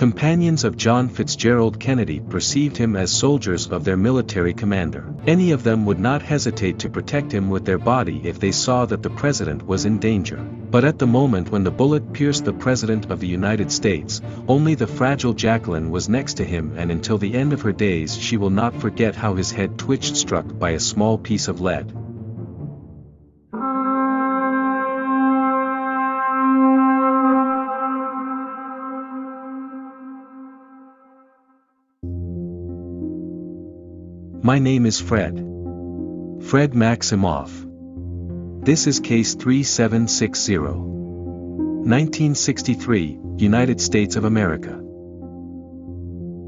Companions of John Fitzgerald Kennedy perceived him as soldiers of their military commander. Any of them would not hesitate to protect him with their body if they saw that the president was in danger. But at the moment when the bullet pierced the President of the United States, only the fragile Jacqueline was next to him, and until the end of her days she will not forget how his head twitched, struck by a small piece of lead. My name is Fred Maximoff. This is case 3760. 1963, United States of America.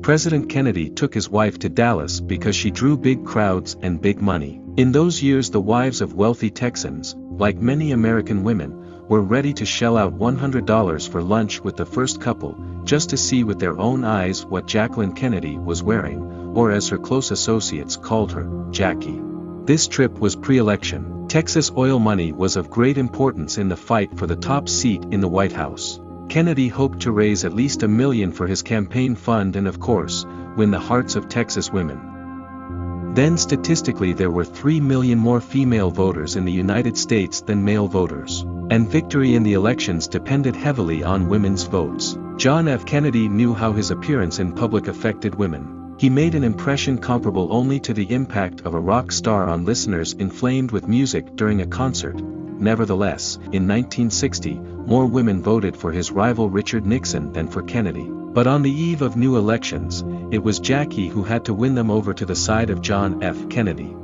President Kennedy took his wife to Dallas because she drew big crowds and big money. In those years the wives of wealthy Texans, like many American women, were ready to shell out $100 for lunch with the first couple, just to see with their own eyes what Jacqueline Kennedy was wearing, or as her close associates called her, Jackie. This trip was pre-election. Texas oil money was of great importance in the fight for the top seat in the White House. Kennedy hoped to raise at least $1 million for his campaign fund and, of course, win the hearts of Texas women. Then statistically there were 3 million more female voters in the United States than male voters, and victory in the elections depended heavily on women's votes. John F. Kennedy knew how his appearance in public affected women. He made an impression comparable only to the impact of a rock star on listeners inflamed with music during a concert. Nevertheless, in 1960, more women voted for his rival Richard Nixon than for Kennedy. But on the eve of new elections, it was Jackie who had to win them over to the side of John F. Kennedy.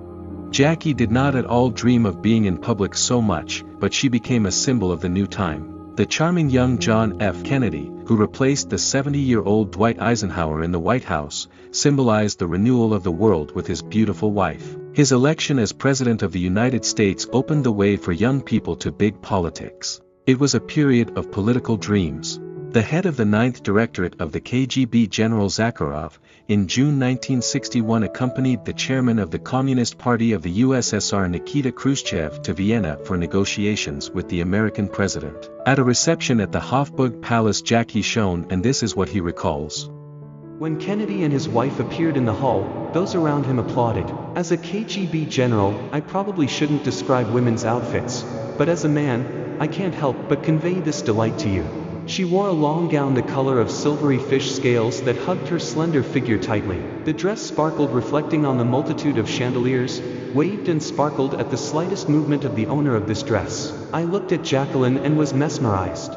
Jackie did not at all dream of being in public so much, but she became a symbol of the new time. The charming young John F. Kennedy, who replaced the 70-year-old Dwight Eisenhower in the White House, symbolized the renewal of the world with his beautiful wife. His election as President of the United States opened the way for young people to big politics. It was a period of political dreams. The head of the 9th Directorate of the KGB, General Zakharov, in June 1961 accompanied the chairman of the Communist Party of the USSR Nikita Khrushchev to Vienna for negotiations with the American president. At a reception at the Hofburg Palace, Jackie shone, and this is what he recalls. When Kennedy and his wife appeared in the hall, those around him applauded. As a KGB general, I probably shouldn't describe women's outfits, but as a man, I can't help but convey this delight to you. She wore a long gown the color of silvery fish scales that hugged her slender figure tightly. The dress sparkled, reflecting on the multitude of chandeliers, waved and sparkled at the slightest movement of the owner of this dress. I looked at Jacqueline and was mesmerized.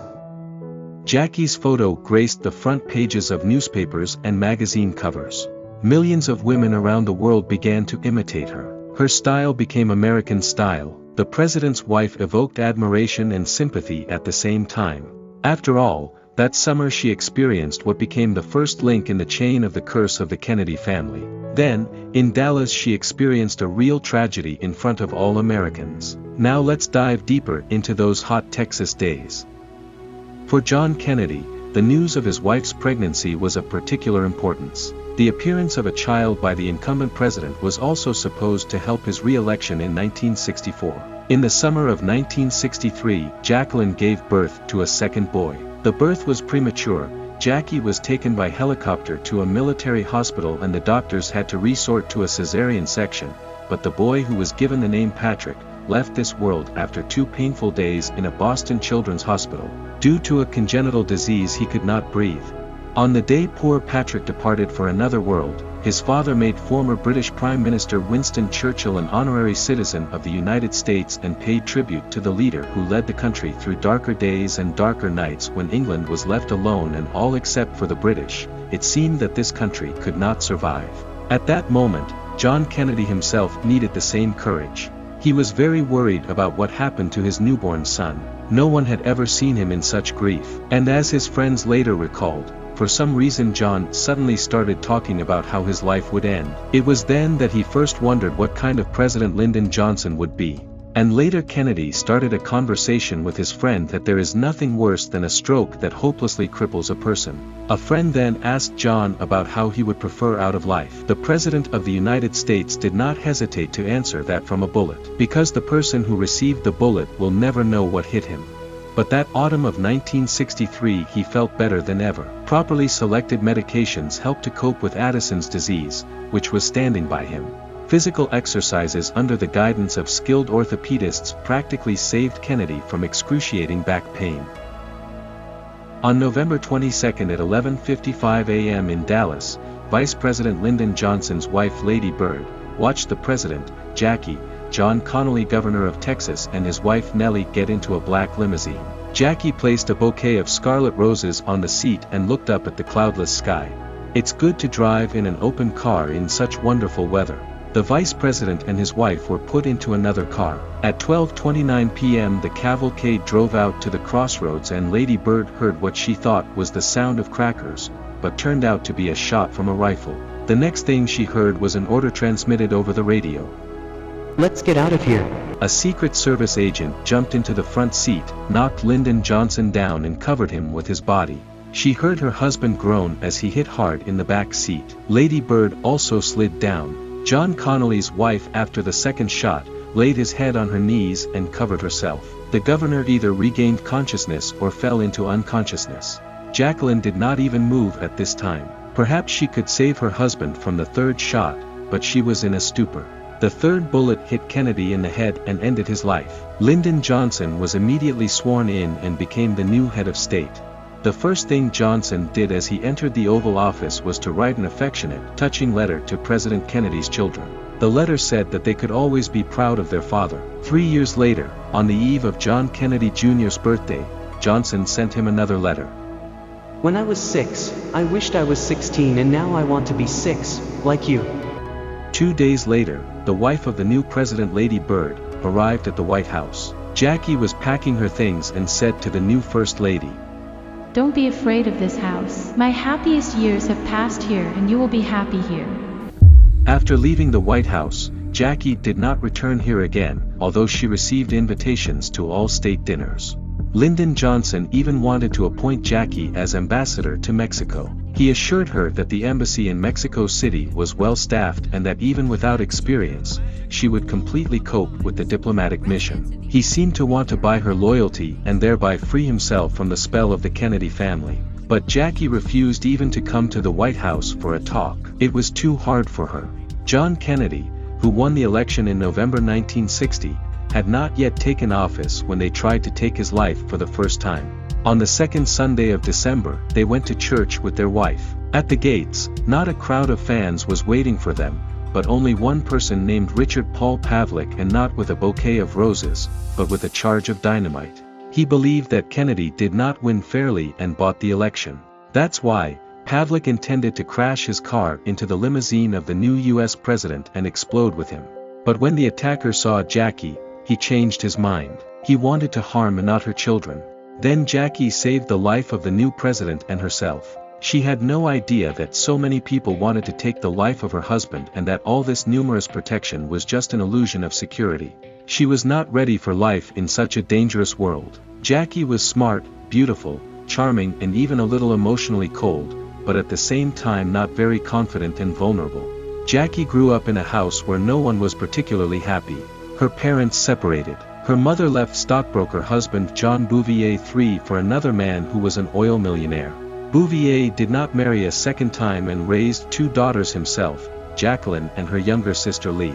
Jackie's photo graced the front pages of newspapers and magazine covers. Millions of women around the world began to imitate her. Her style became American style. The president's wife evoked admiration and sympathy at the same time. After all, that summer she experienced what became the first link in the chain of the curse of the Kennedy family. Then, in Dallas she experienced a real tragedy in front of all Americans. Now let's dive deeper into those hot Texas days. For John Kennedy, the news of his wife's pregnancy was of particular importance. The appearance of a child by the incumbent president was also supposed to help his re-election in 1964. In the summer of 1963, Jacqueline gave birth to a second boy. The birth was premature. Jackie was taken by helicopter to a military hospital and the doctors had to resort to a cesarean section, but the boy, who was given the name Patrick, left this world after 2 painful days in a Boston Children's Hospital. Due to a congenital disease he could not breathe. On the day poor Patrick departed for another world, his father made former British Prime Minister Winston Churchill an honorary citizen of the United States and paid tribute to the leader who led the country through darker days and darker nights when England was left alone and all except for the British. It seemed that this country could not survive. At that moment, John Kennedy himself needed the same courage. He was very worried about what happened to his newborn son. No one had ever seen him in such grief. And as his friends later recalled, for some reason John suddenly started talking about how his life would end. It was then that he first wondered what kind of president Lyndon Johnson would be. And later Kennedy started a conversation with his friend that there is nothing worse than a stroke that hopelessly cripples a person. A friend then asked John about how he would prefer out of life. The President of the United States did not hesitate to answer that from a bullet. Because the person who received the bullet will never know what hit him. But that autumn of 1963 he felt better than ever. Properly selected medications helped to cope with Addison's disease, which was standing by him. Physical exercises under the guidance of skilled orthopedists practically saved Kennedy from excruciating back pain. On November 22 at 11:55 a.m. in Dallas, Vice President Lyndon Johnson's wife Lady Bird watched the president, Jackie, John Connally, governor of Texas, and his wife Nellie get into a black limousine. Jackie placed a bouquet of scarlet roses on the seat and looked up at the cloudless sky. "It's good to drive in an open car in such wonderful weather." The vice president and his wife were put into another car. At 12:29 p.m. the cavalcade drove out to the crossroads and Lady Bird heard what she thought was the sound of crackers, but turned out to be a shot from a rifle. The next thing she heard was an order transmitted over the radio. "Let's get out of here." A Secret Service agent jumped into the front seat, knocked Lyndon Johnson down and covered him with his body. She heard her husband groan as he hit hard in the back seat. Lady Bird also slid down. John Connally's wife, after the second shot, laid his head on her knees and covered herself. The governor either regained consciousness or fell into unconsciousness. Jacqueline did not even move at this time. Perhaps she could save her husband from the third shot, but she was in a stupor. The third bullet hit Kennedy in the head and ended his life. Lyndon Johnson was immediately sworn in and became the new head of state. The first thing Johnson did as he entered the Oval Office was to write an affectionate, touching letter to President Kennedy's children. The letter said that they could always be proud of their father. 3 years later, on the eve of John Kennedy Jr.'s birthday, Johnson sent him another letter. "When I was 6, I wished I was 16, and now I want to be 6, like you." 2 days later, the wife of the new president, Lady Bird, arrived at the White House. Jackie was packing her things and said to the new First Lady, "Don't be afraid of this house. My happiest years have passed here and you will be happy here." After leaving the White House, Jackie did not return here again, although she received invitations to all state dinners. Lyndon Johnson even wanted to appoint Jackie as ambassador to Mexico. He assured her that the embassy in Mexico City was well staffed and that even without experience, she would completely cope with the diplomatic mission. He seemed to want to buy her loyalty and thereby free himself from the spell of the Kennedy family. But Jackie refused even to come to the White House for a talk. It was too hard for her. John Kennedy, who won the election in November 1960, had not yet taken office when they tried to take his life for the first time. On the second Sunday of December, they went to church with their wife. At the gates, not a crowd of fans was waiting for them, but only one person named Richard Paul Pavlik, and not with a bouquet of roses, but with a charge of dynamite. He believed that Kennedy did not win fairly and bought the election. That's why, Pavlik intended to crash his car into the limousine of the new US president and explode with him. But when the attacker saw Jackie, he changed his mind. He wanted to harm and not her children. Then Jackie saved the life of the new president and herself. She had no idea that so many people wanted to take the life of her husband and that all this numerous protection was just an illusion of security. She was not ready for life in such a dangerous world. Jackie was smart, beautiful, charming, and even a little emotionally cold, but at the same time not very confident and vulnerable. Jackie grew up in a house where no one was particularly happy. Her parents separated. Her mother left stockbroker husband John Bouvier III for another man who was an oil millionaire. Bouvier did not marry a second time and raised 2 daughters himself, Jacqueline and her younger sister Lee.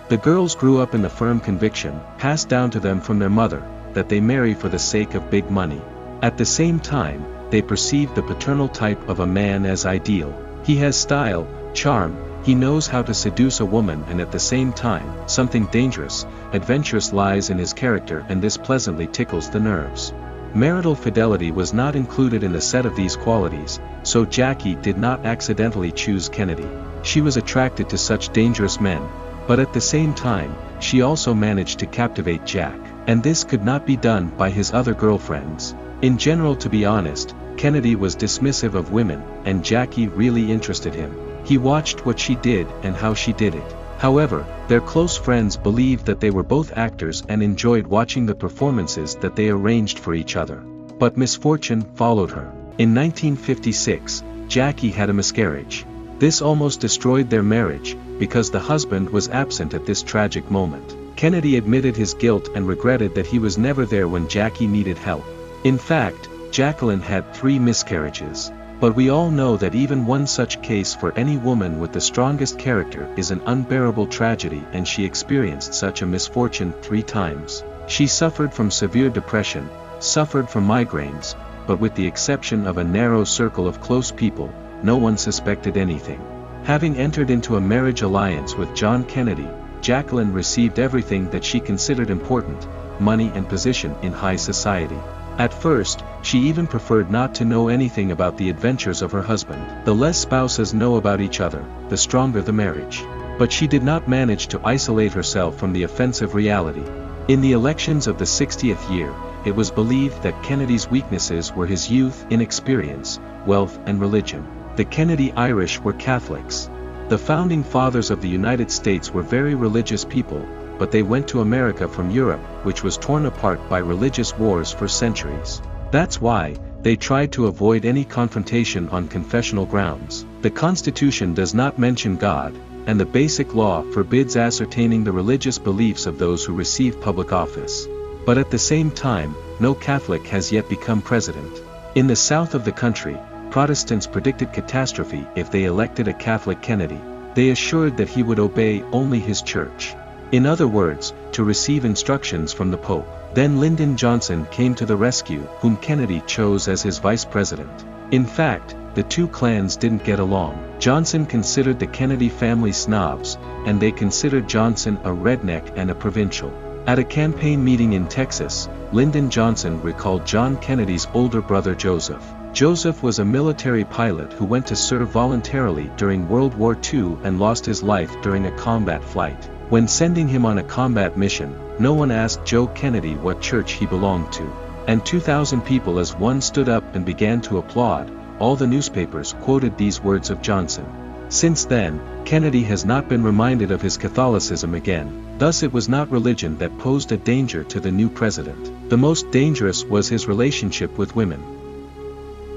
The girls grew up in the firm conviction, passed down to them from their mother, that they marry for the sake of big money. At the same time, they perceived the paternal type of a man as ideal. He has style, charm, he knows how to seduce a woman, and at the same time, something dangerous, adventurous lies in his character, and this pleasantly tickles the nerves. Marital fidelity was not included in the set of these qualities, so Jackie did not accidentally choose Kennedy. She was attracted to such dangerous men, but at the same time, she also managed to captivate Jack, and this could not be done by his other girlfriends. In general, to be honest, Kennedy was dismissive of women, and Jackie really interested him. He watched what she did and how she did it. However, their close friends believed that they were both actors and enjoyed watching the performances that they arranged for each other. But misfortune followed her. In 1956, Jackie had a miscarriage. This almost destroyed their marriage, because the husband was absent at this tragic moment. Kennedy admitted his guilt and regretted that he was never there when Jackie needed help. In fact, Jacqueline had 3 miscarriages. But we all know that even one such case for any woman with the strongest character is an unbearable tragedy, and she experienced such a misfortune 3 times. She suffered from severe depression, suffered from migraines, but with the exception of a narrow circle of close people, no one suspected anything. Having entered into a marriage alliance with John Kennedy, Jacqueline received everything that she considered important, money and position in high society. At first, she even preferred not to know anything about the adventures of her husband. The less spouses know about each other, the stronger the marriage. But she did not manage to isolate herself from the offensive reality. In the elections of the 60th year, it was believed that Kennedy's weaknesses were his youth, inexperience, wealth and religion. The Kennedy Irish were Catholics. The founding fathers of the United States were very religious people, but they went to America from Europe, which was torn apart by religious wars for centuries. That's why they tried to avoid any confrontation on confessional grounds. The Constitution does not mention God, and the Basic Law forbids ascertaining the religious beliefs of those who receive public office. But at the same time, no Catholic has yet become president. In the south of the country, Protestants predicted catastrophe if they elected a Catholic Kennedy. They assured that he would obey only his church. In other words, to receive instructions from the Pope. Then Lyndon Johnson came to the rescue, whom Kennedy chose as his vice president. In fact, the 2 clans didn't get along. Johnson considered the Kennedy family snobs, and they considered Johnson a redneck and a provincial. At a campaign meeting in Texas, Lyndon Johnson recalled John Kennedy's older brother Joseph. Joseph was a military pilot who went to serve voluntarily during World War II and lost his life during a combat flight. When sending him on a combat mission, no one asked Joe Kennedy what church he belonged to. And 2,000 people as one stood up and began to applaud. All the newspapers quoted these words of Johnson. Since then, Kennedy has not been reminded of his Catholicism again. Thus it was not religion that posed a danger to the new president. The most dangerous was his relationship with women.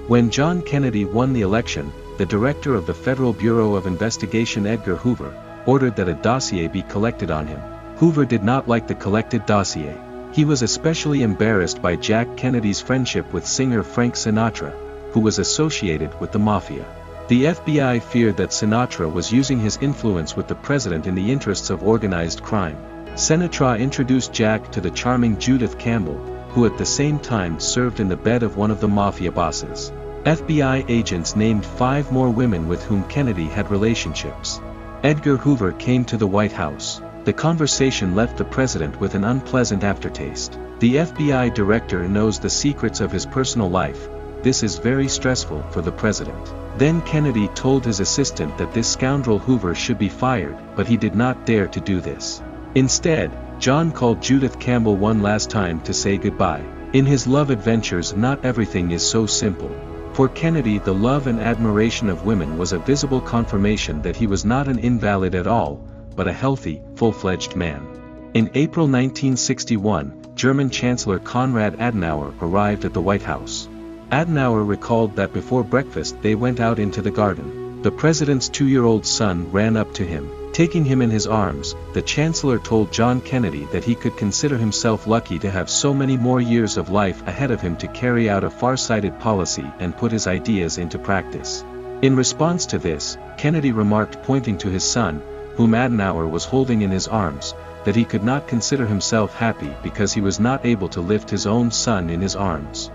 When John Kennedy won the election, the director of the Federal Bureau of Investigation, Edgar Hoover, ordered that a dossier be collected on him. Hoover did not like the collected dossier. He was especially embarrassed by Jack Kennedy's friendship with singer Frank Sinatra, who was associated with the mafia. The FBI feared that Sinatra was using his influence with the president in the interests of organized crime. Sinatra introduced Jack to the charming Judith Campbell, who at the same time served in the bed of one of the mafia bosses. FBI agents named 5 more women with whom Kennedy had relationships. Edgar Hoover came to the White House. The conversation left the president with an unpleasant aftertaste. The FBI director knows the secrets of his personal life. This is very stressful for the president. Then Kennedy told his assistant that this scoundrel Hoover should be fired, but he did not dare to do this. Instead, John called Judith Campbell one last time to say goodbye. In his love adventures, not everything is so simple. For Kennedy, the love and admiration of women was a visible confirmation that he was not an invalid at all, but a healthy, full-fledged man. In April 1961, German Chancellor Konrad Adenauer arrived at the White House. Adenauer recalled that before breakfast they went out into the garden. The president's 2-year-old son ran up to him. Taking him in his arms, the chancellor told John Kennedy that he could consider himself lucky to have so many more years of life ahead of him to carry out a far-sighted policy and put his ideas into practice. In response to this, Kennedy remarked, pointing to his son, whom Adenauer was holding in his arms, that he could not consider himself happy because he was not able to lift his own son in his arms.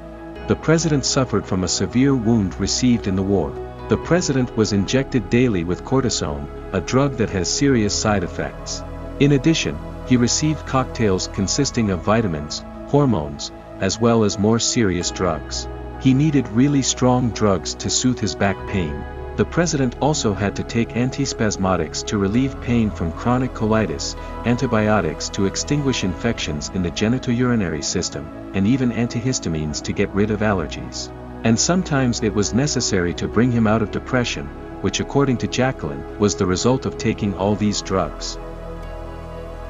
The president suffered from a severe wound received in the war. The president was injected daily with cortisone, a drug that has serious side effects. In addition, he received cocktails consisting of vitamins, hormones, as well as more serious drugs. He needed really strong drugs to soothe his back pain. The president also had to take antispasmodics to relieve pain from chronic colitis, antibiotics to extinguish infections in the genitourinary system, and even antihistamines to get rid of allergies. And sometimes it was necessary to bring him out of depression, which according to Jacqueline, was the result of taking all these drugs.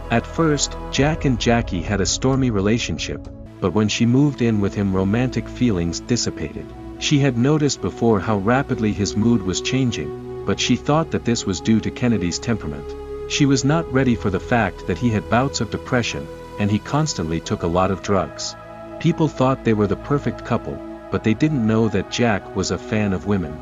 At first, Jack and Jackie had a stormy relationship, but when she moved in with him, romantic feelings dissipated. She had noticed before how rapidly his mood was changing, but she thought that this was due to Kennedy's temperament. She was not ready for the fact that he had bouts of depression, and he constantly took a lot of drugs. People thought they were the perfect couple, but they didn't know that Jack was a fan of women.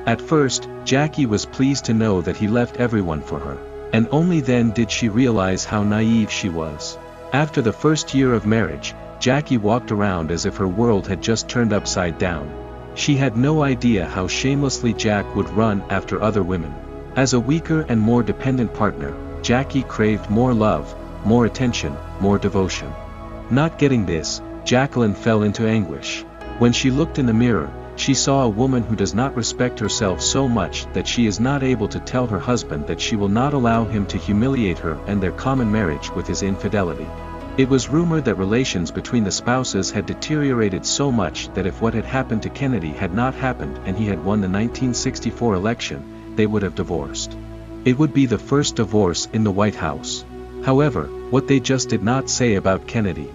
At first, Jackie was pleased to know that he left everyone for her, and only then did she realize how naive she was. After the first year of marriage, Jackie walked around as if her world had just turned upside down. She had no idea how shamelessly Jack would run after other women. As a weaker and more dependent partner, Jackie craved more love, more attention, more devotion. Not getting this, Jacqueline fell into anguish. When she looked in the mirror, she saw a woman who does not respect herself so much that she is not able to tell her husband that she will not allow him to humiliate her and their common marriage with his infidelity. It was rumored that relations between the spouses had deteriorated so much that if what had happened to Kennedy had not happened and he had won the 1964 election, they would have divorced. It would be the first divorce in the White House. However, what they just did not say about Kennedy.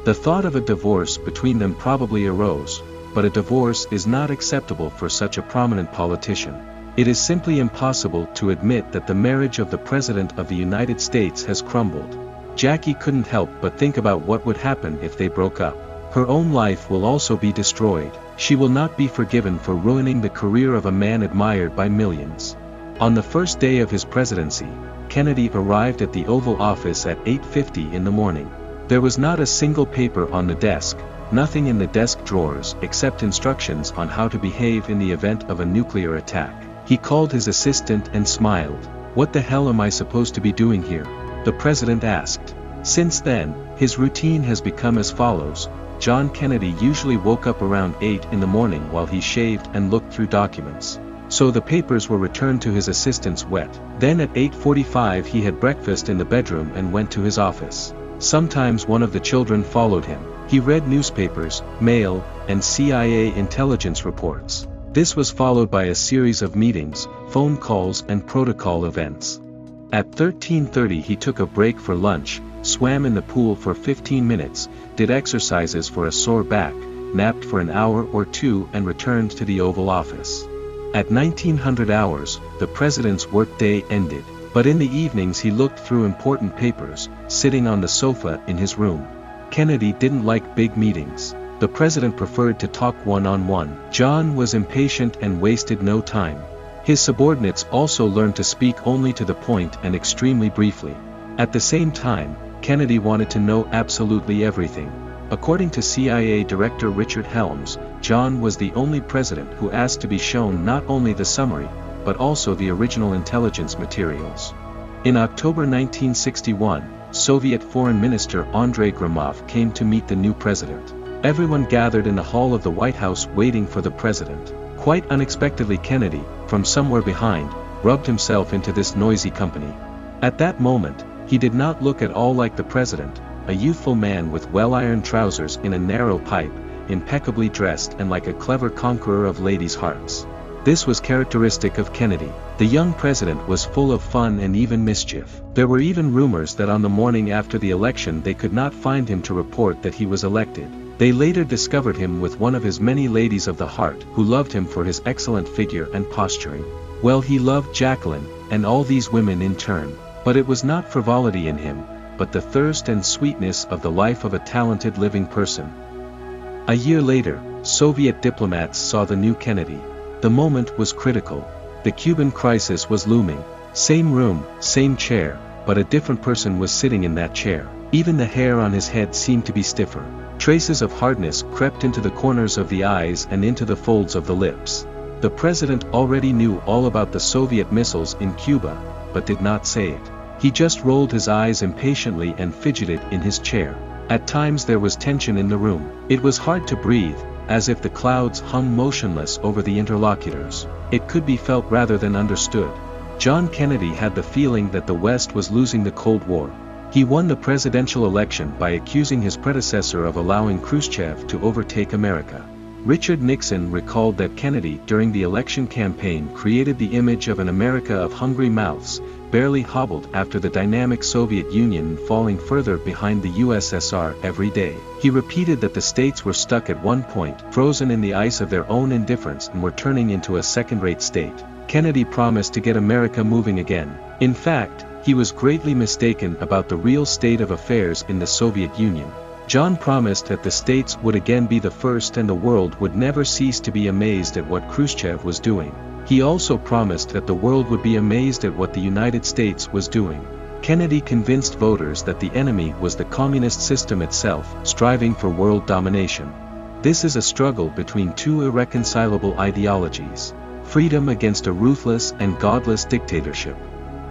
The thought of a divorce between them probably arose, but a divorce is not acceptable for such a prominent politician. It is simply impossible to admit that the marriage of the President of the United States has crumbled. Jackie couldn't help but think about what would happen if they broke up. Her own life will also be destroyed. She will not be forgiven for ruining the career of a man admired by millions. On the first day of his presidency, Kennedy arrived at the Oval Office at 8:50 in the morning. There was not a single paper on the desk, nothing in the desk drawers except instructions on how to behave in the event of a nuclear attack. He called his assistant and smiled. "What the hell am I supposed to be doing here?" the president asked. Since then, his routine has become as follows. John Kennedy usually woke up around 8 in the morning while he shaved and looked through documents. So the papers were returned to his assistant's wet. Then at 8:45 he had breakfast in the bedroom and went to his office. Sometimes one of the children followed him. He read newspapers, mail, and CIA intelligence reports. This was followed by a series of meetings, phone calls and protocol events. At 13:30 he took a break for lunch, swam in the pool for 15 minutes, did exercises for a sore back, napped for an hour or two and returned to the Oval Office. At 1900 hours, the president's workday ended, but in the evenings he looked through important papers, sitting on the sofa in his room. Kennedy didn't like big meetings. The president preferred to talk one-on-one. John was impatient and wasted no time. His subordinates also learned to speak only to the point and extremely briefly. At the same time, Kennedy wanted to know absolutely everything. According to CIA Director Richard Helms, John was the only president who asked to be shown not only the summary, but also the original intelligence materials. In October 1961, Soviet Foreign Minister Andrei Gromov came to meet the new president. Everyone gathered in the hall of the White House waiting for the president. Quite unexpectedly, Kennedy, from somewhere behind, rubbed himself into this noisy company. At that moment, he did not look at all like the president, a youthful man with well-ironed trousers in a narrow pipe, impeccably dressed and like a clever conqueror of ladies' hearts. This was characteristic of Kennedy. The young president was full of fun and even mischief. There were even rumors that on the morning after the election they could not find him to report that he was elected. They later discovered him with one of his many ladies of the heart who loved him for his excellent figure and posturing. Well, he loved Jacqueline, and all these women in turn. But it was not frivolity in him, but the thirst and sweetness of the life of a talented living person. A year later, Soviet diplomats saw the new Kennedy. The moment was critical. The Cuban crisis was looming. Same room, same chair, but a different person was sitting in that chair. Even the hair on his head seemed to be stiffer. Traces of hardness crept into the corners of the eyes and into the folds of the lips. The president already knew all about the Soviet missiles in Cuba, but did not say it. He just rolled his eyes impatiently and fidgeted in his chair. At times there was tension in the room. It was hard to breathe, as if the clouds hung motionless over the interlocutors. It could be felt rather than understood. John Kennedy had the feeling that the West was losing the Cold War. He won the presidential election by accusing his predecessor of allowing Khrushchev to overtake America. Richard Nixon recalled that Kennedy during the election campaign created the image of an America of hungry mouths, barely hobbled after the dynamic Soviet Union falling further behind the USSR every day. He repeated that the states were stuck at one point, frozen in the ice of their own indifference and were turning into a second-rate state. Kennedy promised to get America moving again. In fact, he was greatly mistaken about the real state of affairs in the Soviet Union. John promised that the states would again be the first and the world would never cease to be amazed at what Khrushchev was doing. He also promised that the world would be amazed at what the United States was doing. Kennedy convinced voters that the enemy was the communist system itself, striving for world domination. This is a struggle between two irreconcilable ideologies: freedom against a ruthless and godless dictatorship.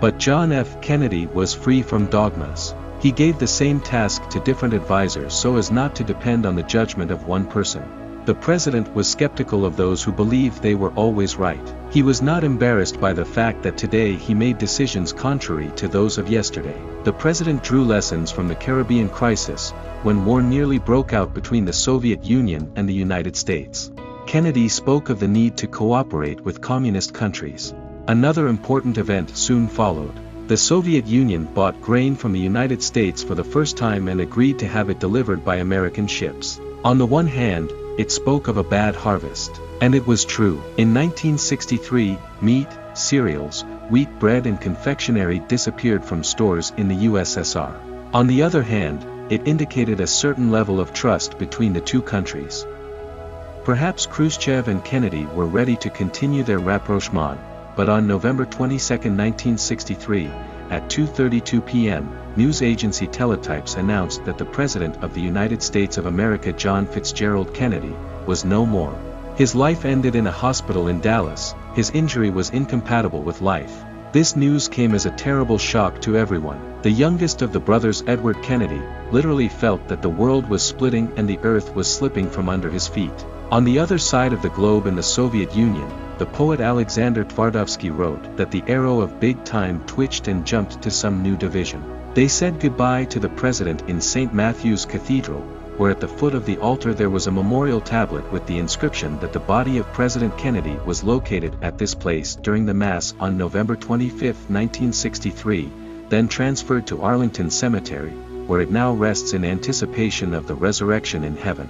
But John F. Kennedy was free from dogmas. He gave the same task to different advisors so as not to depend on the judgment of one person. The president was skeptical of those who believed they were always right. He was not embarrassed by the fact that today he made decisions contrary to those of yesterday. The president drew lessons from the Caribbean crisis, when war nearly broke out between the Soviet Union and the United States. Kennedy spoke of the need to cooperate with communist countries. Another important event soon followed. The Soviet Union bought grain from the United States for the first time and agreed to have it delivered by American ships. On the one hand, it spoke of a bad harvest. And it was true. In 1963, meat, cereals, wheat bread and confectionery disappeared from stores in the USSR. On the other hand, it indicated a certain level of trust between the two countries. Perhaps Khrushchev and Kennedy were ready to continue their rapprochement, but on November 22, 1963, at 2:32 p.m., news agency Teletypes announced that the President of the United States of America, John Fitzgerald Kennedy, was no more. His life ended in a hospital in Dallas. His injury was incompatible with life. This news came as a terrible shock to everyone. The youngest of the brothers, Edward Kennedy, literally felt that the world was splitting and the earth was slipping from under his feet. On the other side of the globe in the Soviet Union, the poet Alexander Twardovsky wrote that the arrow of big time twitched and jumped to some new division. They said goodbye to the president in St. Matthew's Cathedral, where at the foot of the altar there was a memorial tablet with the inscription that the body of President Kennedy was located at this place during the Mass on November 25, 1963, then transferred to Arlington Cemetery, where it now rests in anticipation of the resurrection in heaven.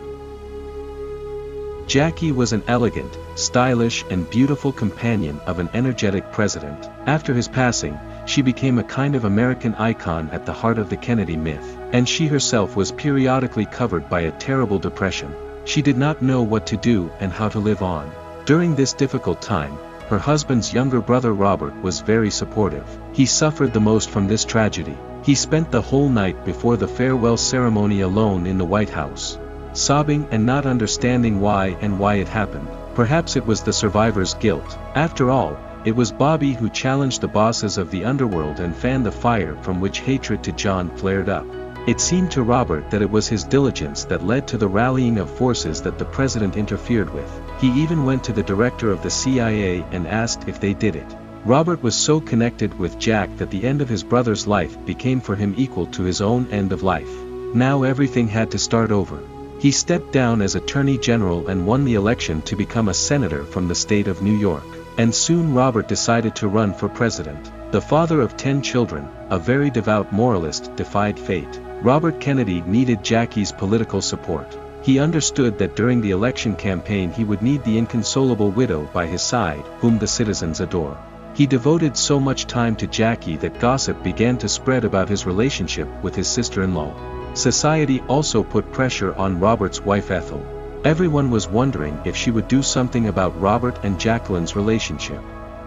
Jackie was an elegant, stylish and beautiful companion of an energetic president. After his passing, she became a kind of American icon at the heart of the Kennedy myth, and she herself was periodically covered by a terrible depression. She did not know what to do and how to live on. During this difficult time, her husband's younger brother Robert was very supportive. He suffered the most from this tragedy. He spent the whole night before the farewell ceremony alone in the White House, sobbing and not understanding why it happened. Perhaps it was the survivor's guilt. After all, it was Bobby who challenged the bosses of the underworld and fanned the fire from which hatred to John flared up. It seemed to Robert that it was his diligence that led to the rallying of forces that the president interfered with. He even went to the director of the CIA and asked if they did it. Robert was so connected with Jack that the end of his brother's life became for him equal to his own end of life. Now everything had to start over. He stepped down as Attorney General and won the election to become a senator from the state of New York. And soon Robert decided to run for president. The father of 10 children, a very devout moralist, defied fate. Robert Kennedy needed Jackie's political support. He understood that during the election campaign he would need the inconsolable widow by his side, whom the citizens adore. He devoted so much time to Jackie that gossip began to spread about his relationship with his sister-in-law. Society also put pressure on Robert's wife Ethel. Everyone was wondering if she would do something about Robert and Jacqueline's relationship.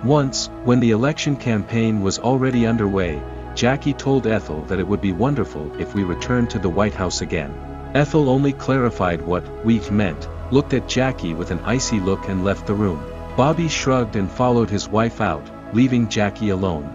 Once, when the election campaign was already underway, Jackie told Ethel that it would be wonderful if we returned to the White House again. Ethel only clarified what "we" meant, looked at Jackie with an icy look and left the room. Bobby shrugged and followed his wife out, leaving Jackie alone.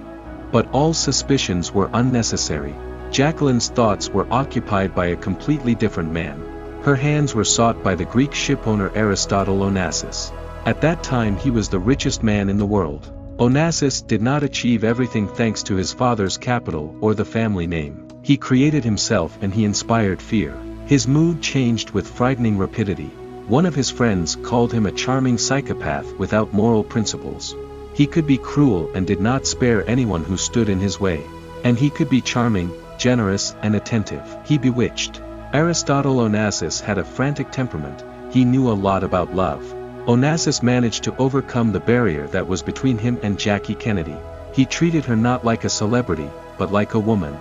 But all suspicions were unnecessary. Jacqueline's thoughts were occupied by a completely different man. Her hands were sought by the Greek shipowner Aristotle Onassis. At that time he was the richest man in the world. Onassis did not achieve everything thanks to his father's capital or the family name. He created himself and he inspired fear. His mood changed with frightening rapidity. One of his friends called him a charming psychopath without moral principles. He could be cruel and did not spare anyone who stood in his way. And he could be charming, generous and attentive. He bewitched. Aristotle Onassis had a frantic temperament. He knew a lot about love. Onassis managed to overcome the barrier that was between him and Jackie Kennedy. He treated her not like a celebrity, but like a woman.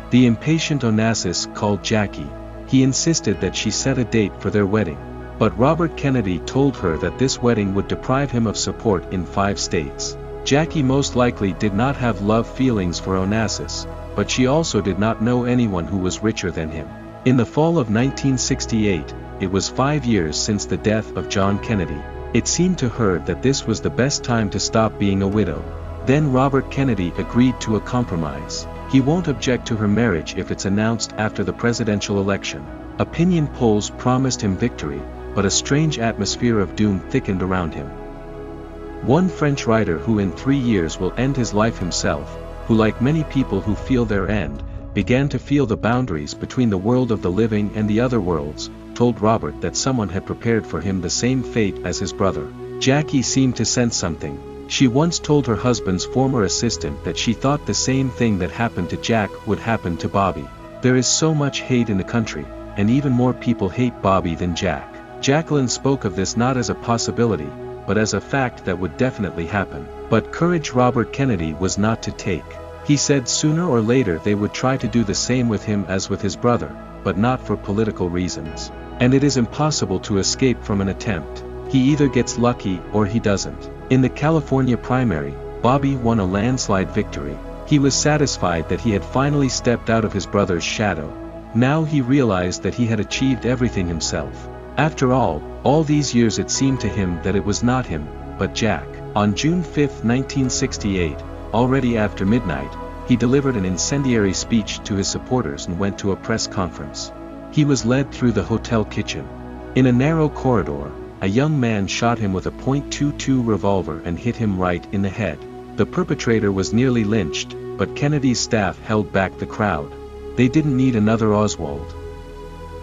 The impatient Onassis called Jackie. He insisted that she set a date for their wedding. But Robert Kennedy told her that this wedding would deprive him of support in 5 states. Jackie most likely did not have love feelings for Onassis, but she also did not know anyone who was richer than him. In the fall of 1968, it was 5 years since the death of John Kennedy. It seemed to her that this was the best time to stop being a widow. Then Robert Kennedy agreed to a compromise. He won't object to her marriage if it's announced after the presidential election. Opinion polls promised him victory, but a strange atmosphere of doom thickened around him. One French writer who in 3 years will end his life himself, who like many people who feel their end, began to feel the boundaries between the world of the living and the other worlds, told Robert that someone had prepared for him the same fate as his brother. Jackie seemed to sense something. She once told her husband's former assistant that she thought the same thing that happened to Jack would happen to Bobby. There is so much hate in the country, and even more people hate Bobby than Jack. Jacqueline spoke of this not as a possibility, but as a fact that would definitely happen. But courage Robert Kennedy was not to take. He said sooner or later they would try to do the same with him as with his brother, but not for political reasons. And it is impossible to escape from an attempt. He either gets lucky or he doesn't. In the California primary, Bobby won a landslide victory. He was satisfied that he had finally stepped out of his brother's shadow. Now he realized that he had achieved everything himself. After all these years it seemed to him that it was not him, but Jack. On June 5, 1968, already after midnight, he delivered an incendiary speech to his supporters and went to a press conference. He was led through the hotel kitchen. In a narrow corridor, a young man shot him with a .22 revolver and hit him right in the head. The perpetrator was nearly lynched, but Kennedy's staff held back the crowd. They didn't need another Oswald.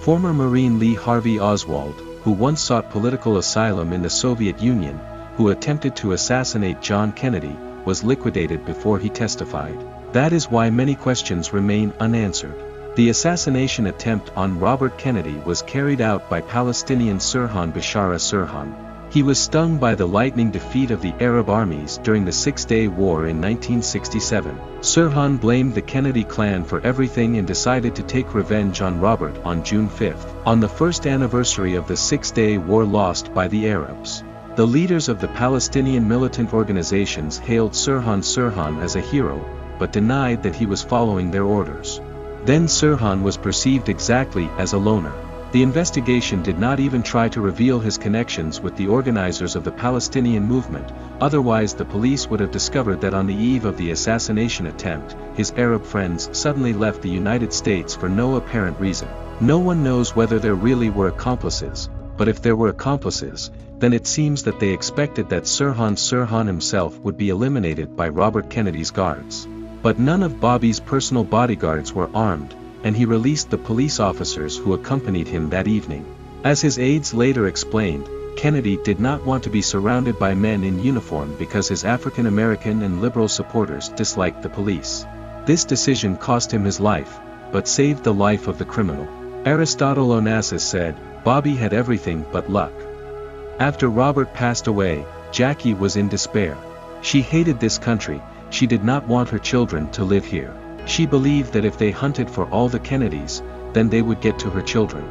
Former Marine Lee Harvey Oswald, who once sought political asylum in the Soviet Union, who attempted to assassinate John Kennedy, was liquidated before he testified. That is why many questions remain unanswered. The assassination attempt on Robert Kennedy was carried out by Palestinian Sirhan Bashara Sirhan. He was stung by the lightning defeat of the Arab armies during the Six-Day War in 1967. Sirhan blamed the Kennedy clan for everything and decided to take revenge on Robert on June 5, on the first anniversary of the Six-Day War lost by the Arabs. The leaders of the Palestinian militant organizations hailed Sirhan as a hero, but denied that he was following their orders. Then Sirhan was perceived exactly as a loner. The investigation did not even try to reveal his connections with the organizers of the Palestinian movement, otherwise the police would have discovered that on the eve of the assassination attempt, his Arab friends suddenly left the United States for no apparent reason. No one knows whether there really were accomplices, but if there were accomplices, then it seems that they expected that Sirhan himself would be eliminated by Robert Kennedy's guards. But none of Bobby's personal bodyguards were armed, and he released the police officers who accompanied him that evening. As his aides later explained, Kennedy did not want to be surrounded by men in uniform because his African American and liberal supporters disliked the police. This decision cost him his life, but saved the life of the criminal. Aristotle Onassis said, "Bobby had everything but luck." After Robert passed away, Jackie was in despair. She hated this country. She did not want her children to live here. She believed that if they hunted for all the Kennedys, then they would get to her children.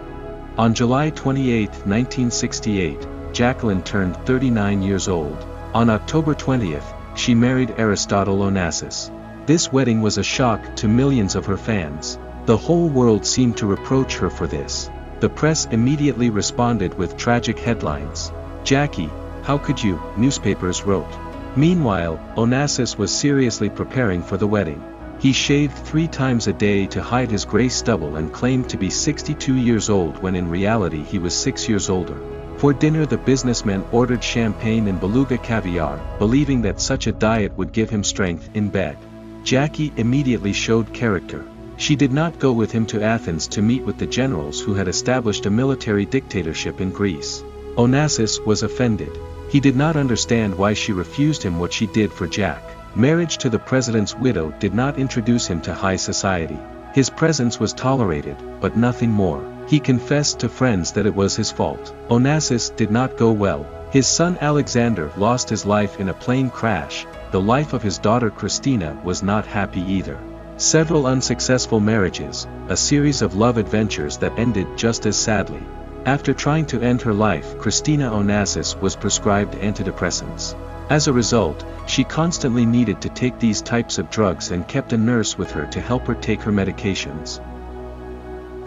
On July 28, 1968, Jacqueline turned 39 years old. On October 20th, she married Aristotle Onassis. This wedding was a shock to millions of her fans. The whole world seemed to reproach her for this. The press immediately responded with tragic headlines. "Jackie, how could you?" newspapers wrote. Meanwhile, Onassis was seriously preparing for the wedding. He shaved 3 times a day to hide his gray stubble and claimed to be 62 years old when in reality he was 6 years older. For dinner the businessman ordered champagne and beluga caviar, believing that such a diet would give him strength in bed. Jackie immediately showed character. She did not go with him to Athens to meet with the generals who had established a military dictatorship in Greece. Onassis was offended. He did not understand why she refused him what she did for Jack. Marriage to the president's widow did not introduce him to high society. His presence was tolerated, but nothing more. He confessed to friends that it was his fault. Onassis did not go well. His son Alexander lost his life in a plane crash. The life of his daughter Christina was not happy either. Several unsuccessful marriages, a series of love adventures that ended just as sadly. After trying to end her life, Christina Onassis was prescribed antidepressants. As a result, she constantly needed to take these types of drugs and kept a nurse with her to help her take her medications.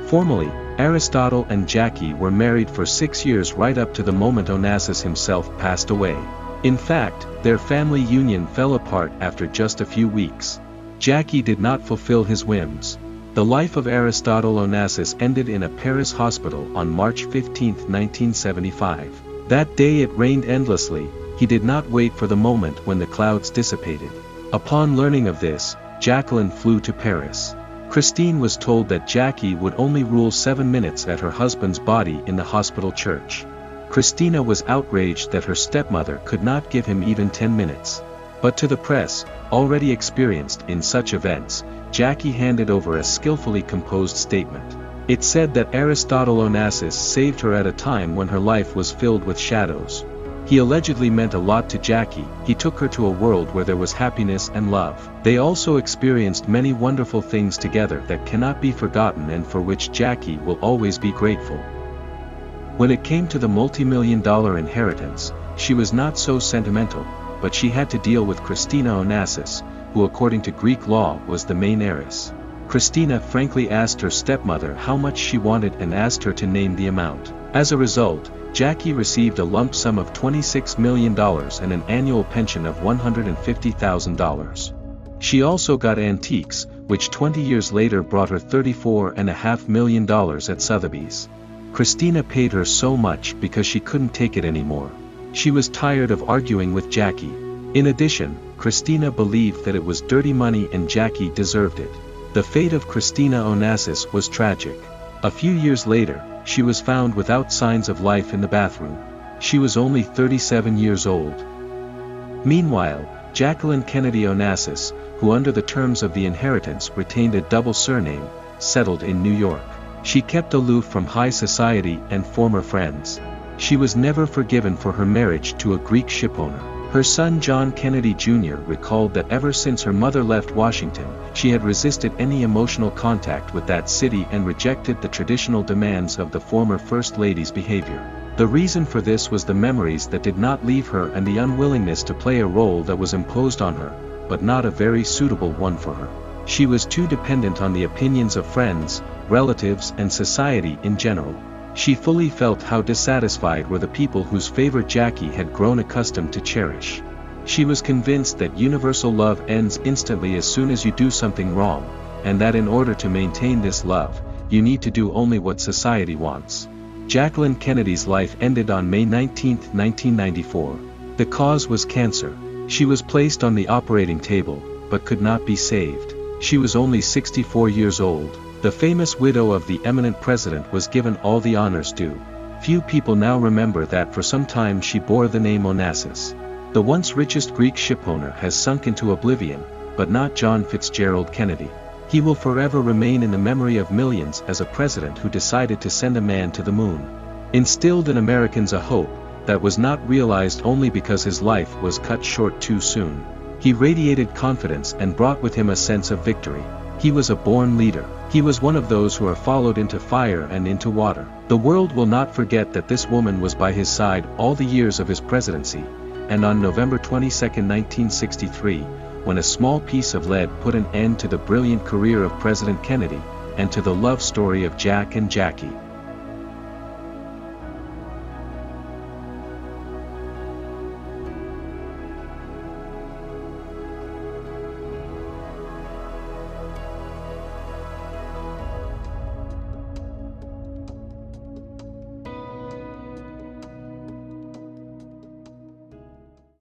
Formally, Aristotle and Jackie were married for 6 years right up to the moment Onassis himself passed away. In fact, their family union fell apart after just a few weeks. Jackie did not fulfill his whims. The life of Aristotle Onassis ended in a Paris hospital on March 15, 1975. That day it rained endlessly. He did not wait for the moment when the clouds dissipated. Upon learning of this, Jacqueline flew to Paris. Christine was told that Jackie would only rule 7 minutes at her husband's body in the hospital church. Christina was outraged that her stepmother could not give him even 10 minutes. But to the press, already experienced in such events, Jackie handed over a skillfully composed statement. It said that Aristotle Onassis saved her at a time when her life was filled with shadows. He allegedly meant a lot to Jackie. He took her to a world where there was happiness and love. They also experienced many wonderful things together that cannot be forgotten and for which Jackie will always be grateful. When it came to the multi-million-dollar inheritance, she was not so sentimental, but she had to deal with Christina Onassis, who according to Greek law was the main heiress. Christina frankly asked her stepmother how much she wanted and asked her to name the amount. As a result, Jackie received a lump sum of $26 million and an annual pension of $150,000. She also got antiques, which 20 years later brought her $34.5 million at Sotheby's. Christina paid her so much because she couldn't take it anymore. She was tired of arguing with Jackie. In addition, Christina believed that it was dirty money and Jackie deserved it. The fate of Christina Onassis was tragic. A few years later, she was found without signs of life in the bathroom. She was only 37 years old. Meanwhile, Jacqueline Kennedy Onassis, who under the terms of the inheritance retained a double surname, settled in New York. She kept aloof from high society and former friends. She was never forgiven for her marriage to a Greek shipowner. Her son John Kennedy Jr. recalled that ever since her mother left Washington, she had resisted any emotional contact with that city and rejected the traditional demands of the former First Lady's behavior. The reason for this was the memories that did not leave her and the unwillingness to play a role that was imposed on her, but not a very suitable one for her. She was too dependent on the opinions of friends, relatives and society in general. She fully felt how dissatisfied were the people whose favor Jackie had grown accustomed to cherish. She was convinced that universal love ends instantly as soon as you do something wrong, and that in order to maintain this love, you need to do only what society wants. Jacqueline Kennedy's life ended on May 19, 1994. The cause was cancer. She was placed on the operating table, but could not be saved. She was only 64 years old. The famous widow of the eminent president was given all the honors due. Few people now remember that for some time she bore the name Onassis. The once richest Greek shipowner has sunk into oblivion, but not John Fitzgerald Kennedy. He will forever remain in the memory of millions as a president who decided to send a man to the moon. Instilled in Americans a hope that was not realized only because his life was cut short too soon. He radiated confidence and brought with him a sense of victory. He was a born leader. He was one of those who are followed into fire and into water. The world will not forget that this woman was by his side all the years of his presidency, and on November 22, 1963, when a small piece of lead put an end to the brilliant career of President Kennedy, and to the love story of Jack and Jackie.